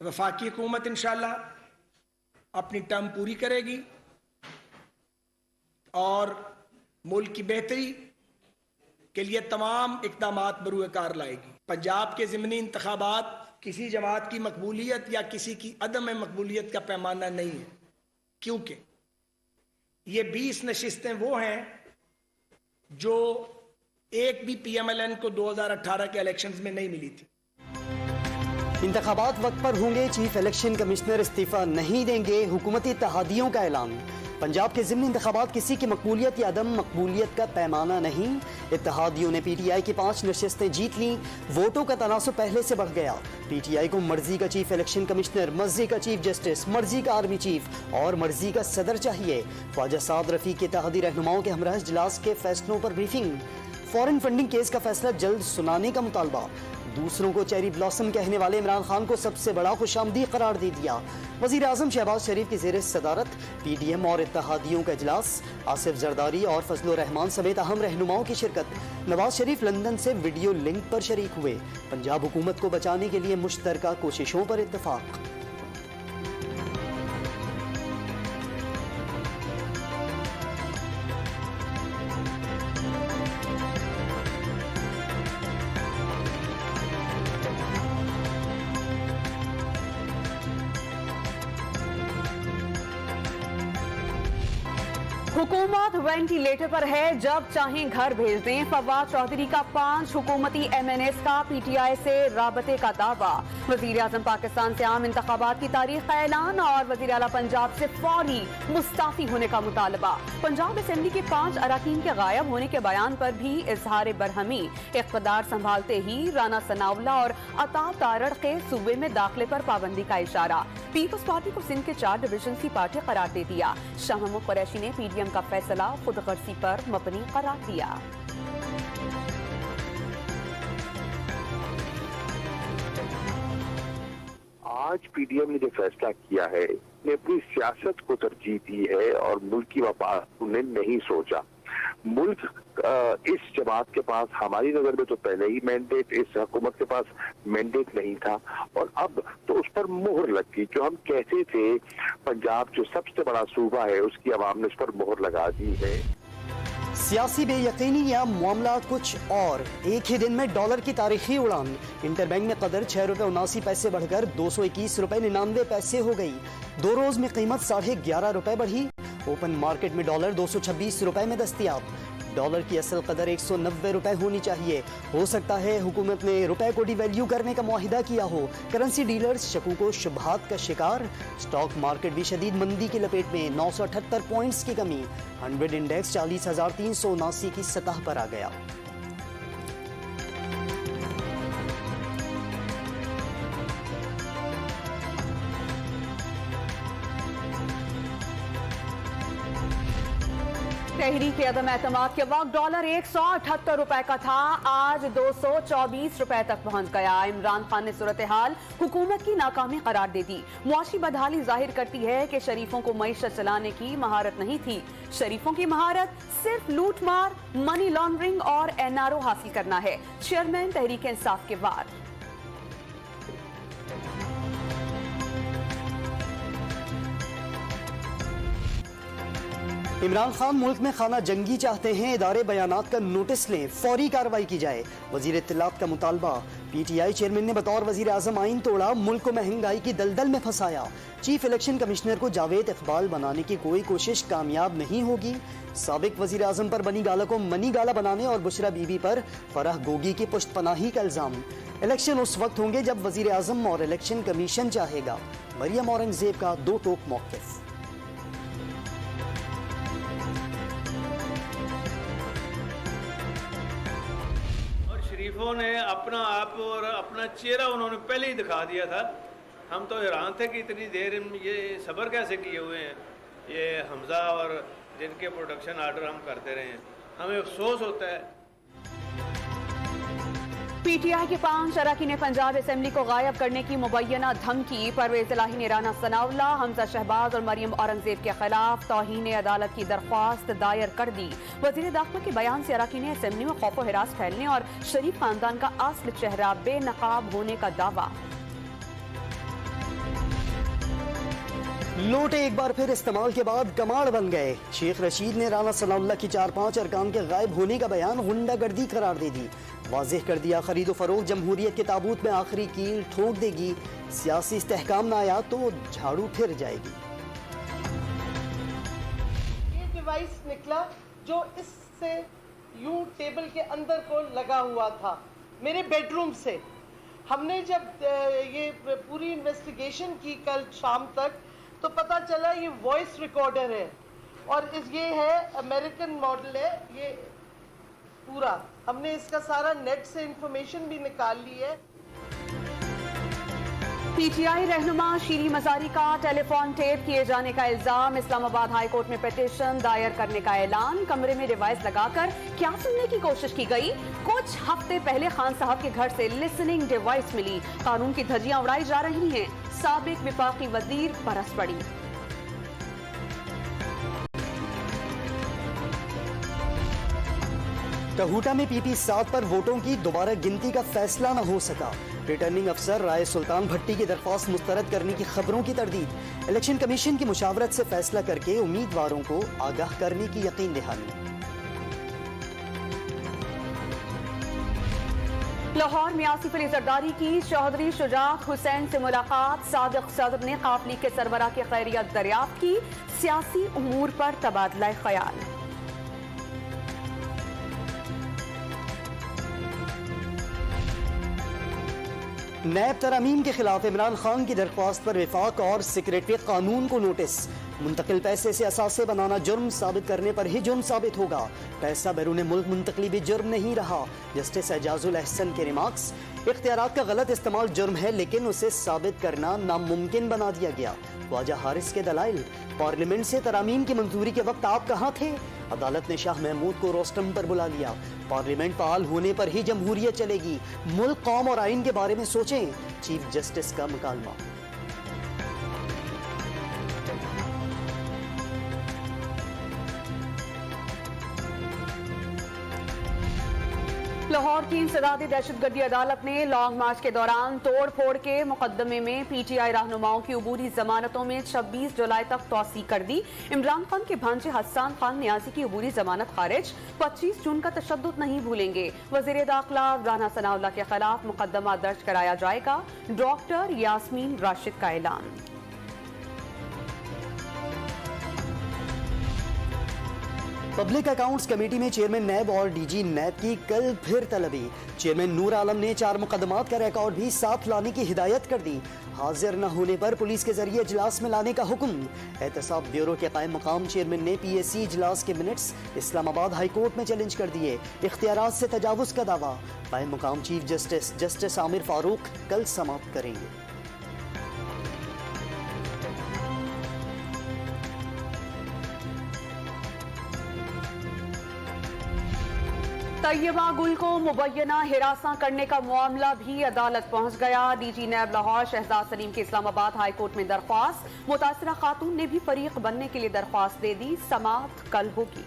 वफाकी हुकूमत इंशाअल्लाह अपनी टर्म पूरी करेगी और मुल्क की बेहतरी के लिए तमाम इक़दामात बरूए कार लाएगी। पंजाब के ज़िमनी इंतखाबात किसी जमात की मकबूलियत या किसी की अदम मकबूलियत का पैमाना नहीं है, क्योंकि ये 20 नशिस्तें वो हैं जो एक भी PMLN को 2018 के इलेक्शंस में नहीं मिली थी। इंतखाबात वक्त पर होंगे, चीफ इलेक्शन कमिश्नर इस्तीफा नहीं देंगे, हुकूमती इत्तेहादियों का ऐलान। पंजाब के ज़िमनी इंतखाबात किसी की मकबूलियत या अदम मकबूलियत का पैमाना नहीं। इत्तेहादियों ने PTI की 5 नशिस्तें जीत लीं, वोटों का तनासुब पहले से बढ़ गया। PTI को मर्जी का चीफ इलेक्शन कमिश्नर, मर्जी का चीफ जस्टिस, मर्जी का आर्मी चीफ और मर्जी का सदर चाहिए। ख्वाजा साद रफीक के इत्तेहादी रहनुमाओं के हमरा इजलास के फैसलों पर ब्रीफिंग। फॉरेन फंडिंग केस का फैसला जल्द सुनाने का मुतालबा। दूसरों को चेरी ब्लॉसम कहने वाले इमरान खान को सबसे बड़ा खुशामदी करार दे दिया। वजीर आजम शहबाज शरीफ की ज़ेर सदारत PDM और इत्तेहादियों का इजलास। आसिफ जरदारी और फजल रहमान समेत अहम रहनुमाओं की शिरकत। नवाज शरीफ लंदन से वीडियो लिंक पर शरीक हुए। पंजाब हुकूमत को बचाने के लिए मुश्तरका कोशिशों पर इत्तफाक। हुकूमत वेंटिलेटर पर है, जब चाहें घर भेज दें। फवाद चौधरी का 5 हुकूमती MNS का PTI से राबते का दावा। वजीर आजम पाकिस्तान से आम इंतखाबात की तारीख का ऐलान और वजीर आला पंजाब से फौरी मुस्ताफी होने का मुतालबा। पंजाब असेंबली के 5 अरकान के गायब होने के बयान पर भी इजहार बरहमी। इख्तदार संभालते ही राना सनाउल्लाह और अता तारड़ के सूबे में दाखिले पर पाबंदी का इशारा। पीपल्स पार्टी को सिंध के 4 डिवीजन की पार्टी करार दे दिया। शाह महमूद कुरैशी ने PDM का फैसला खुदगर्जी पर मबनी करार दिया। आज PDM ने जो फैसला किया है, ने अपनी सियासत को तरजीह दी है और मुल्क की वफाद उन्हें नहीं सोचा। मुल्क इस जमात के पास हमारी नजर में तो पहले ही मैंडेट, इस हुकूमत के पास मैंडेट नहीं था और अब तो उस पर मोहर लग गई। जो हम कहते थे पंजाब जो सबसे बड़ा सूबा है, उसकी आवाम ने उस पर मोहर लगा दी है। सियासी बेयकीनी या मामला कुछ और। एक ही दिन में डॉलर की तारीखी उड़ान। इंटरबैंक में कदर ₹6.79 बढ़कर ₹221.99 हो गई। 2 रोज में कीमत ₹11.5 बढ़ी। ओपन मार्केट में डॉलर ₹226 में दस्तयाब। डॉलर की असल कदर ₹190 होनी चाहिए। हो सकता है हुकूमत ने रुपए को डिवैल्यू करने का मुआहिदा किया हो। करेंसी डीलर्स शकूको शुबहात का शिकार। स्टॉक मार्केट भी शदीद मंदी की लपेट में। 978 पॉइंट्स की कमी। 100 इंडेक्स 40,379 की सतह पर आ गया। तहरीक के अदम एतमाद के वक्त डॉलर ₹178 का था, आज ₹224 तक पहुंच गया। इमरान खान ने सूरत हाल हुकूमत की नाकामी करार दे दी। मुआशी बदहाली जाहिर करती है कि शरीफों को मईशत चलाने की महारत नहीं थी। शरीफों की महारत सिर्फ लूट मार, मनी लॉन्ड्रिंग और NRO हासिल करना है। चेयरमैन तहरीक इंसाफ के वार। इमरान खान मुल्क में खाना जंगी चाहते हैं, इदारे बयानात का नोटिस लें, फौरी कार्रवाई की जाए। वजीर इत्तलात का मुतालबा। PTI चेयरमैन ने बतौर वजीर आजम आइन तोड़ा, मुल्क को महंगाई की दलदल में फंसाया। चीफ इलेक्शन कमिश्नर को जावेद इकबाल बनाने की कोई कोशिश कामयाब नहीं होगी। साबिक वजीर आजम पर बनी गाला को मनी गाला बनाने और बुशरा बीबी पर फराह गोगी की पुष्टपनाही का इल्जाम। इलेक्शन उस वक्त होंगे जब वजीर आजम और इलेक्शन कमीशन चाहेगा। मरियम औरंगजेब का 2 टोक मौक़िफ़। शरीफों ने अपना आप और अपना चेहरा उन्होंने पहले ही दिखा दिया था। हम तो हैरान थे कि इतनी देर ये सब्र कैसे किए हुए हैं ये हमजा और जिनके प्रोडक्शन आर्डर हम करते रहे हैं। हमें अफसोस होता है। PTI के 5 अरकान पंजाब असेंबली को गायब करने की मुबैना धमकी। परवेज इलाही ने राना सनाउल्लाह, हमजा शहबाज और मरियम औरंगजेब के खिलाफ तौहीन अदालत की दरख्वास्त दायर कर दी। वजीर दाखिला के बयान से अरकान असेंबली में खौफ व हिरास फैलने और शरीफ खानदान का असल चेहरा बेनकाब होने का दावा। लोटे एक बार फिर इस्तेमाल के बाद कमाड़ बन गए। शेख रशीद ने राना सनाउल्लाह की 4-5 अरकान के गायब होने का बयान गुंडागर्दी करार दे दी। वाज़ेह कर दिया खरीदो फरोख्त जमहूरियत के ताबूत में आखिरी कील ठोक देगी। सियासी इस्तेहकाम ना आया तो झाड़ू फिर जाएगी। ये डिवाइस निकला जो इससे यूं टेबल के अंदर को लगा हुआ था मेरे बेडरूम से। हमने जब ये पूरी इन्वेस्टिगेशन की कल शाम तक तो पता चला ये वॉइस रिकॉर्डर है और ये है अमेरिकन मॉडल है। ये पूरा हमने इसका सारा नेट से इंफॉर्मेशन भी निकाल ली है। पीटीआई रहनुमा शीरी मजारी का टेलीफोन टेप किए जाने का इल्जाम। इस्लामाबाद हाई कोर्ट में पिटीशन दायर करने का ऐलान। कमरे में डिवाइस लगाकर क्या सुनने की कोशिश की गई? कुछ हफ्ते पहले खान साहब के घर से लिसनिंग डिवाइस मिली। कानून की धज्जियां उड़ाई जा रही हैं। साबिक विफाकी वजीर बरस पड़ी। कहूटा में पीपी 7 पर वोटों की दोबारा गिनती का फैसला न हो सका। रिटर्निंग अफसर राय सुल्तान भट्टी की दरख्वास्त मुस्तरद करने की खबरों की तरदीद। इलेक्शन कमीशन की मुशावरत से फैसला करके उम्मीदवारों को आगाह करने की यकीन दहानी। लाहौर में आसिफ अली जरदारी की चौधरी शुजात हुसैन से मुलाकात। साबिक सदर ने काफ लीग के सरबराह की खैरियत दरियाफ्त की। सियासी उमूर पर तबादला ख्याल। नैब तरमीम के खिलाफ इमरान खान की दरख्वास्त पर विफाक और सेक्रेटरी कानून को नोटिस। मुंतकिल पैसे से असासे बनाना जुर्म साबित करने पर ही जुर्म साबित होगा। पैसा बैरून मुल्क मुंतकली भी जुर्म नहीं रहा। जस्टिस एजाजुल अहसन के रिमार्क्स। इख्तियारात का गलत इस्तेमाल जुर्म है लेकिन उसे साबित करना नामुमकिन बना दिया गया। ख्वाजा हारिस के दलाइल। पार्लियामेंट से तरामीम की मंजूरी के वक्त आप कहाँ थे? अदालत ने शाह महमूद को रोस्टम पर बुला लिया। पार्लियामेंट फाल होने पर ही जमहूरियत चलेगी। मुल्क, कौम और आइन के बारे में सोचें। चीफ जस्टिस का मुकालमा। लाहौर की इंसदादी दहशतगर्दी अदालत ने लॉन्ग मार्च के दौरान तोड़ फोड़ के मुकदमे में पीटीआई रहनुमाओं की अबूरी जमानतों में 26 जुलाई तक तौसी कर दी। इमरान खान के भांजे हसन खान नियाजी की अबूरी जमानत खारिज। 25 जून का तशद्दुद नहीं भूलेंगे। वजीर दाखिला राना सनाउल्लाह के खिलाफ मुकदमा दर्ज कराया जाएगा। डॉक्टर यास्मीन राशिद का ऐलान। पब्लिक अकाउंट्स कमेटी में चेयरमैन नैब और डीजी नैब की कल फिर तलबी। चेयरमैन नूर आलम ने 4 मुकदमात का रिकॉर्ड भी साथ लाने की हिदायत कर दी। हाजिर न होने पर पुलिस के जरिए इजलास में लाने का हुक्म। एहतसाब ब्यूरो के कायम मकाम चेयरमैन ने पीएससी इजलास के मिनट्स इस्लामाबाद हाई कोर्ट में चैलेंज कर दिए। इख्तियारात से तजावुज का दावा। कायम मकाम चीफ जस्टिस आमिर फारूक कल समाप्त करेंगे। तैयबा गुल को मुबैना हिरासा करने का मामला भी अदालत पहुंच गया। डीजी नैब लाहौर शहजाद सलीम की इस्लामाबाद हाई कोर्ट में दरख्वास्त। मुतासिरा खातून ने भी फरीक बनने के लिए दरख्वास्त दे दी। समाअत कल होगी।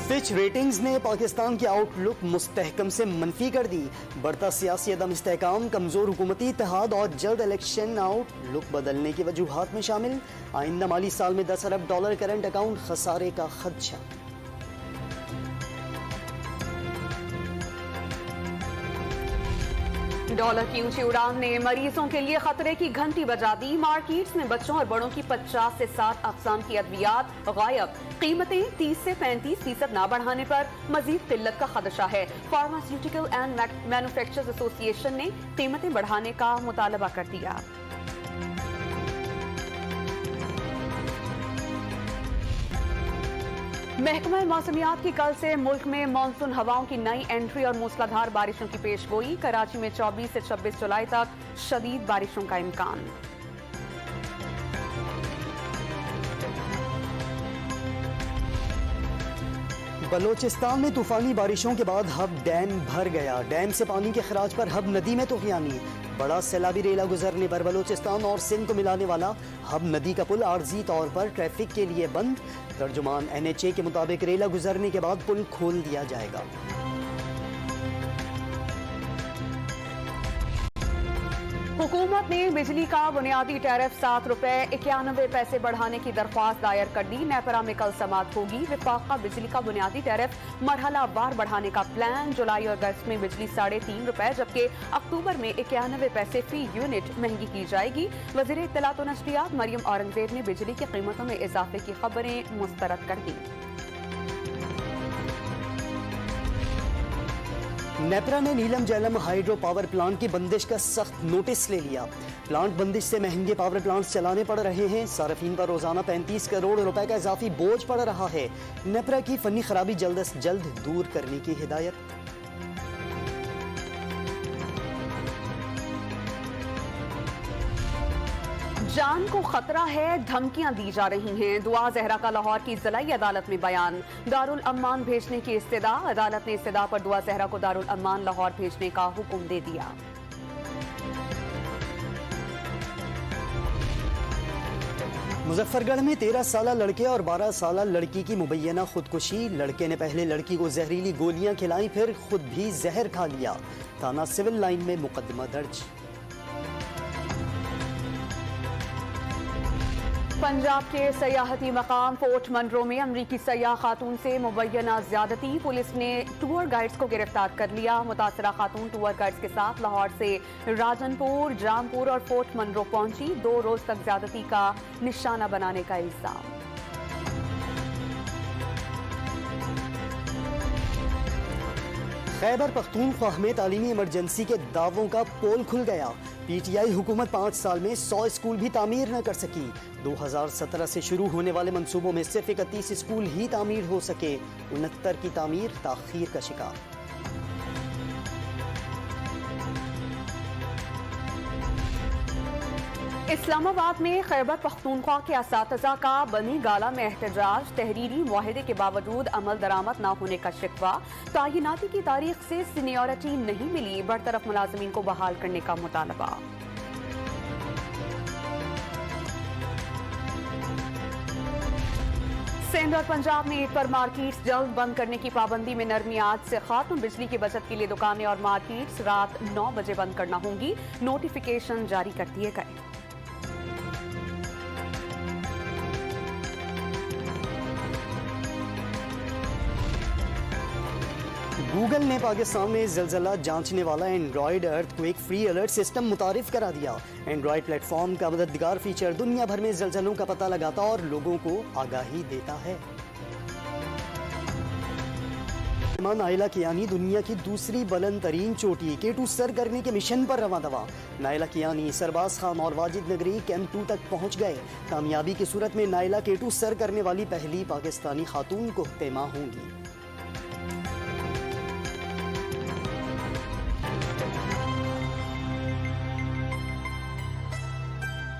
फिच रेटिंग्स ने पाकिस्तान की आउटलुक मुस्तहकम से मनफी कर दी। बढ़ता सियासी अदम इस्तेहकाम, कमजोर हुकूमती इत्तेहाद और जल्द इलेक्शन आउटलुक बदलने की वजूहात में शामिल। आइंदा माली साल में $10 अरब करंट अकाउंट खसारे का खदशा। डॉलर की ऊंची उड़ान ने मरीजों के लिए खतरे की घंटी बजा दी। मार्केट्स में बच्चों और बड़ों की 50 से 60 अक़साम की अद्वियात गायब। कीमतें 30 से 35% ना बढ़ाने पर मजीद किल्लत का खदशा है। फार्मास्यूटिकल एंड मैन्युफैक्चरर्स एसोसिएशन ने कीमतें बढ़ाने का मुतालबा कर दिया। महकमा मौसमियात की कल से मुल्क में मानसून हवाओं की नई एंट्री और मूसलाधार बारिशों की पेशगोई। कराची में 24 से 26 जुलाई तक शदीद बारिशों का इम्कान। बलोचिस्तान में तूफानी बारिशों के बाद हब डैम भर गया। डैम से पानी के खराज पर हब नदी में तूफानी। बड़ा सैलाबी रेला गुजरने पर बलोचिस्तान और सिंध को मिलाने वाला हब नदी का पुल आर्जी तौर पर ट्रैफिक के लिए बंद। तर्जुमान NHA के मुताबिक रेला गुजरने के बाद पुल खोल दिया जाएगा। हुकूमत ने बिजली का बुनियादी टैरिफ 7 रुपए 91 पैसे बढ़ाने की दरख्वास्त दायर कर दी। नेपरा में कल समाअत होगी। विफाक का बिजली का बुनियादी टैरिफ मरहला वार बढ़ाने का प्लान। जुलाई और अगस्त में बिजली 3.5 रुपए जबकि अक्टूबर में 91 पैसे फी यूनिट महंगी की जाएगी। वज़ीर इत्तलात व नशरियात मरियम औरंगजेब ने बिजली की कीमतों में इजाफे की खबरें मुस्तरद कर दी। नेपरा ने नीलम जैलम हाइड्रो पावर प्लांट की बंदिश का सख्त नोटिस ले लिया। प्लांट बंदिश से महंगे पावर प्लांट्स चलाने पड़ रहे हैं। सार्फिन पर रोजाना 35 करोड़ रुपए का इजाफी बोझ पड़ रहा है। नेपरा की फनी खराबी जल्द से जल्द दूर करने की हिदायत। जान को खतरा है, धमकियां दी जा रही हैं। दुआ जहरा का लाहौर की जिलाई अदालत में बयान। दारुल अम्मान भेजने की इस्तदा। अदालत ने इस्तदा पर दुआ जहरा को दारुल अम्मान लाहौर भेजने का हुक्म दे दिया। मुजफ्फरगढ़ में 13 साला लड़के और 12 साला लड़की की मुबैना खुदकुशी। लड़के ने पहले लड़की को जहरीली गोलियां खिलाई, फिर खुद भी जहर खा लिया। थाना सिविल लाइन में मुकदमा दर्ज। पंजाब के सयाहती मकाम फोर्ट मनरो में अमरीकी सयाह खातून से मुबैना ज्यादती। पुलिस ने टूर गाइड्स को गिरफ्तार कर लिया। मुतासरा खातून टूर गाइड्स के साथ लाहौर से राजनपुर, जामपुर और फोर्ट मनरो पहुंची। 2 रोज तक ज्यादती का निशाना बनाने का इल्जाम। खैबर पख्तूनख्वा में तालीमी इमरजेंसी के दावों का पोल खुल गया। पीटीआई हुकूमत 5 साल में 100 स्कूल भी तामीर न कर सकी। 2017 से शुरू होने वाले मंसूबों में सिर्फ 31 स्कूल ही तामीर हो सके। 69 की तामीर ताखीर का शिकार। इस्लामाबाद में खैबर पख्तूनख्वा के असातिज़ा का बनी गाला में एहतजाज। तहरीरी मुआहदे के बावजूद अमल दरामद न होने का शिकवा। तैनाती की तारीख से सीनियरिटी नहीं मिली। बरतरफ मुलाजमीन को बहाल करने का मुतालबा। सिंध और पंजाब में ईद पर मार्केट्स जल्द बंद करने की पाबंदी में नरमी। आज से खात्म। बिजली की बचत के लिए दुकानें और मार्केट्स रात 9 बजे बंद करना होंगी। नोटिफिकेशन जारी कर दिए गए। गूगल ने पाकिस्तान में ज़लज़ला जांचने वाला Android earthquake free alert system मुतारिफ करा दिया। एंड्रॉयड प्लेटफॉर्म का मददगार फीचर दुनिया भर में ज़लज़लों का पता लगाता और लोगों को आगाही देता है। नायला कियानी दुनिया की दूसरी बुलंद तरीन चोटी K2 सर करने के मिशन पर रवां दवा। नायला कियानी, सरबाज खान और वाजिद नगरी कैंप 2 तक पहुंच गए। कामयाबी की सूरत में नायला K2 सर करने वाली पहली पाकिस्तानी खातून को तेमा होंगी।